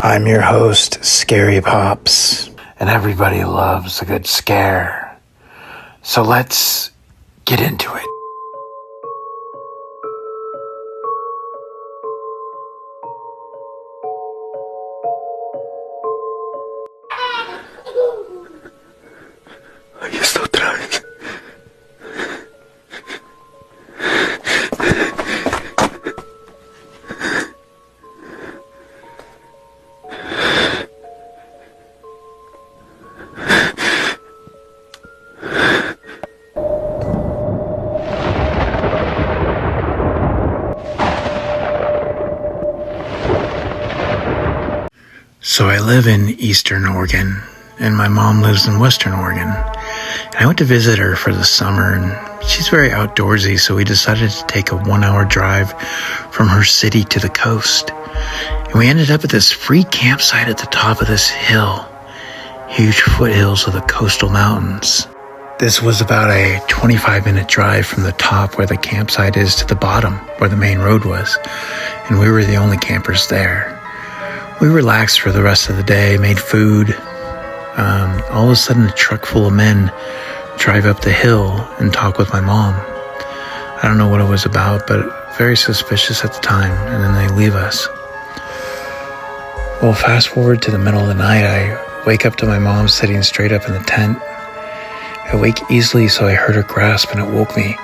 I'm your host, Scary Pops, and everybody loves a good scare. So let's get into it. Aquí está otra vez. So I live in Eastern Oregon, and my mom lives in Western Oregon. And I went to visit her for the summer, and she's very outdoorsy, so we decided to take a 1-hour drive from her city to the coast. And we ended up at this free campsite at the top of this hill, huge foothills of the coastal mountains. This was about a 25-minute drive from the top where the campsite is to the bottom where the main road was, and we were the only campers there. We relaxed for the rest of the day, made food. All of a sudden, a truck full of men drive up the hill and talk with my mom. I don't know what it was about, but very suspicious at the time, and then they leave us. Well, fast forward to the middle of the night, I wake up to my mom sitting straight up in the tent. I wake easily, so I heard her grasp, and it woke me.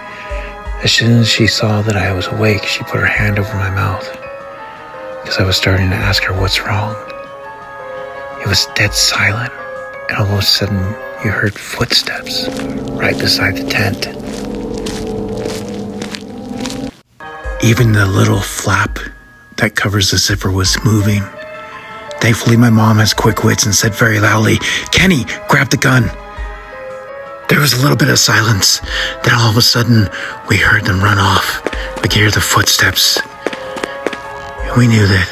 As soon as she saw that I was awake, she put her hand over my mouth, because I was starting to ask her what's wrong. It was dead silent, and all of a sudden you heard footsteps right beside the tent. Even the little flap that covers the zipper was moving. Thankfully, my mom has quick wits and said very loudly, "Kenny, grab the gun." There was a little bit of silence. Then all of a sudden, we heard them run off. We could hear the footsteps. We knew that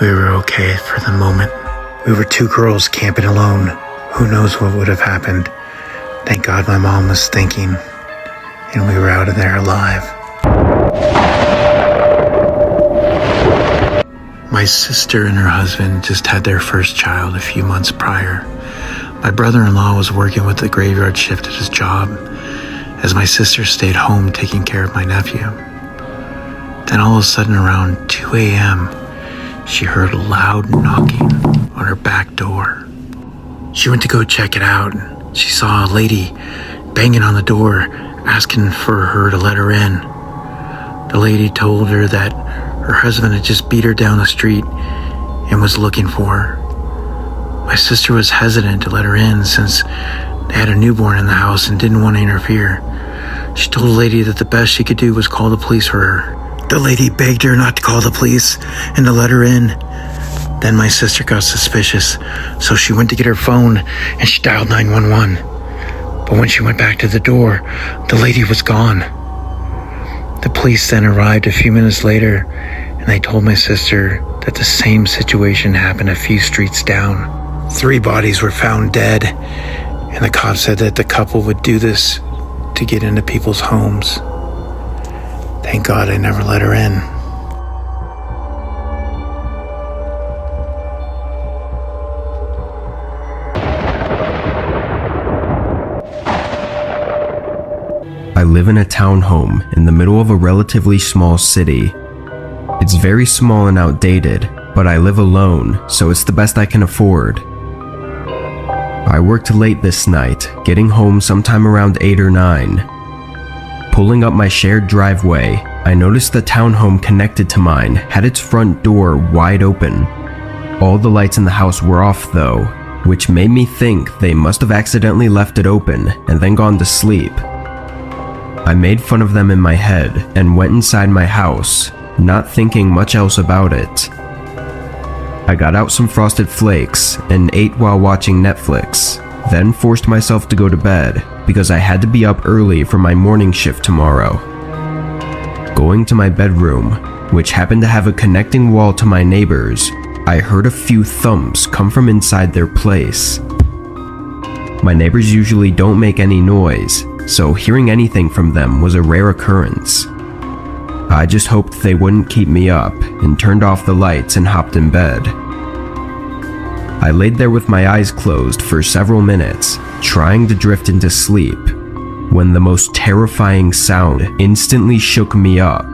we were okay for the moment. We were two girls camping alone. Who knows what would have happened? Thank God my mom was thinking, and we were out of there alive. My sister and her husband just had their first child a few months prior. My brother-in-law was working with the graveyard shift at his job, as my sister stayed home taking care of my nephew. Then all of a sudden around 2 a.m., she heard a loud knocking on her back door. She went to go check it out, and she saw a lady banging on the door, asking for her to let her in. The lady told her that her husband had just beat her down the street and was looking for her. My sister was hesitant to let her in since they had a newborn in the house and didn't want to interfere. She told the lady that the best she could do was call the police for her. The lady begged her not to call the police and to let her in. Then my sister got suspicious, so she went to get her phone and she dialed 911. But when she went back to the door, the lady was gone. The police then arrived a few minutes later, and they told my sister that the same situation happened a few streets down. 3 bodies were found dead, and the cops said that the couple would do this to get into people's homes. Thank God I never let her in. I live in a townhome in the middle of a relatively small city. It's very small and outdated, but I live alone, so it's the best I can afford. I worked late this night, getting home sometime around 8 or 9. Pulling up my shared driveway, I noticed the townhome connected to mine had its front door wide open. All the lights in the house were off though, which made me think they must have accidentally left it open and then gone to sleep. I made fun of them in my head and went inside my house, not thinking much else about it. I got out some Frosted Flakes and ate while watching Netflix, then forced myself to go to bed because I had to be up early for my morning shift tomorrow. Going to my bedroom, which happened to have a connecting wall to my neighbor's, I heard a few thumps come from inside their place. My neighbors usually don't make any noise, so hearing anything from them was a rare occurrence. I just hoped they wouldn't keep me up and turned off the lights and hopped in bed. I laid there with my eyes closed for several minutes, trying to drift into sleep, when the most terrifying sound instantly shook me up.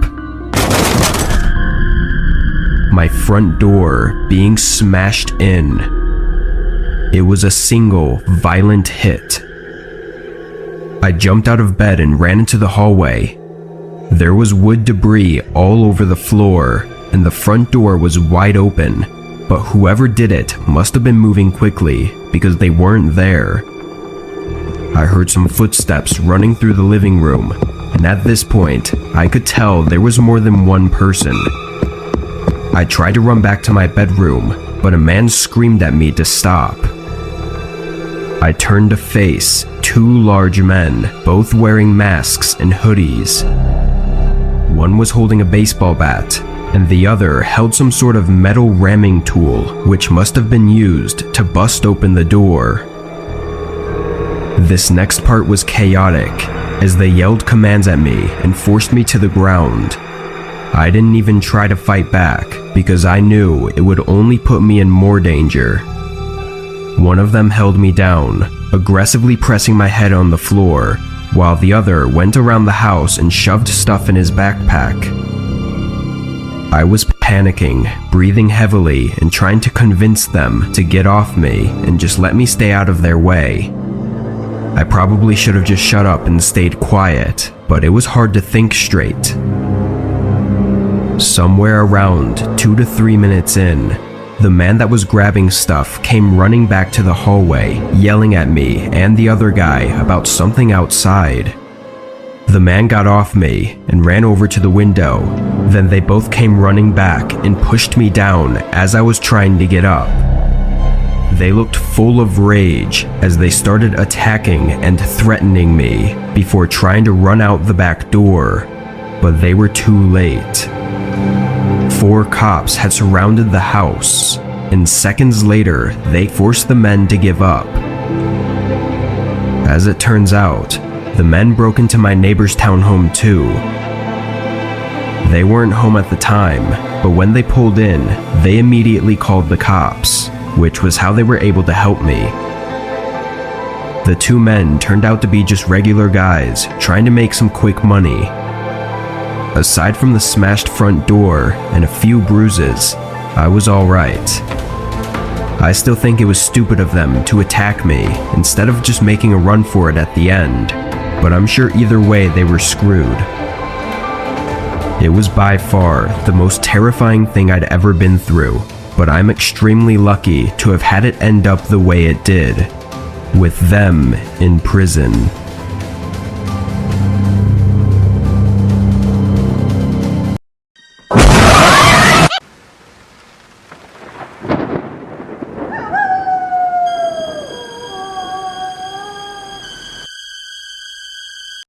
My front door being smashed in. It was a single, violent hit. I jumped out of bed and ran into the hallway. There was wood debris all over the floor, and the front door was wide open, but whoever did it must have been moving quickly because they weren't there. I heard some footsteps running through the living room, and at this point, I could tell there was more than one person. I tried to run back to my bedroom, but a man screamed at me to stop. I turned to face two large men, both wearing masks and hoodies. One was holding a baseball bat, and the other held some sort of metal ramming tool, which must have been used to bust open the door. This next part was chaotic, as they yelled commands at me and forced me to the ground. I didn't even try to fight back, because I knew it would only put me in more danger. One of them held me down, aggressively pressing my head on the floor, while the other went around the house and shoved stuff in his backpack. I was panicking, breathing heavily, and trying to convince them to get off me and just let me stay out of their way. I probably should have just shut up and stayed quiet, but it was hard to think straight. Somewhere around 2 to 3 minutes in, the man that was grabbing stuff came running back to the hallway, yelling at me and the other guy about something outside. The man got off me and ran over to the window. Then they both came running back and pushed me down as I was trying to get up. They looked full of rage as they started attacking and threatening me before trying to run out the back door, but they were too late. 4 cops had surrounded the house, and seconds later, they forced the men to give up. As it turns out, the men broke into my neighbor's townhome too. They weren't home at the time, but when they pulled in, they immediately called the cops, which was how they were able to help me. The 2 men turned out to be just regular guys trying to make some quick money. Aside from the smashed front door and a few bruises, I was alright. I still think it was stupid of them to attack me instead of just making a run for it at the end, but I'm sure either way they were screwed. It was by far the most terrifying thing I'd ever been through, but I'm extremely lucky to have had it end up the way it did, with them in prison.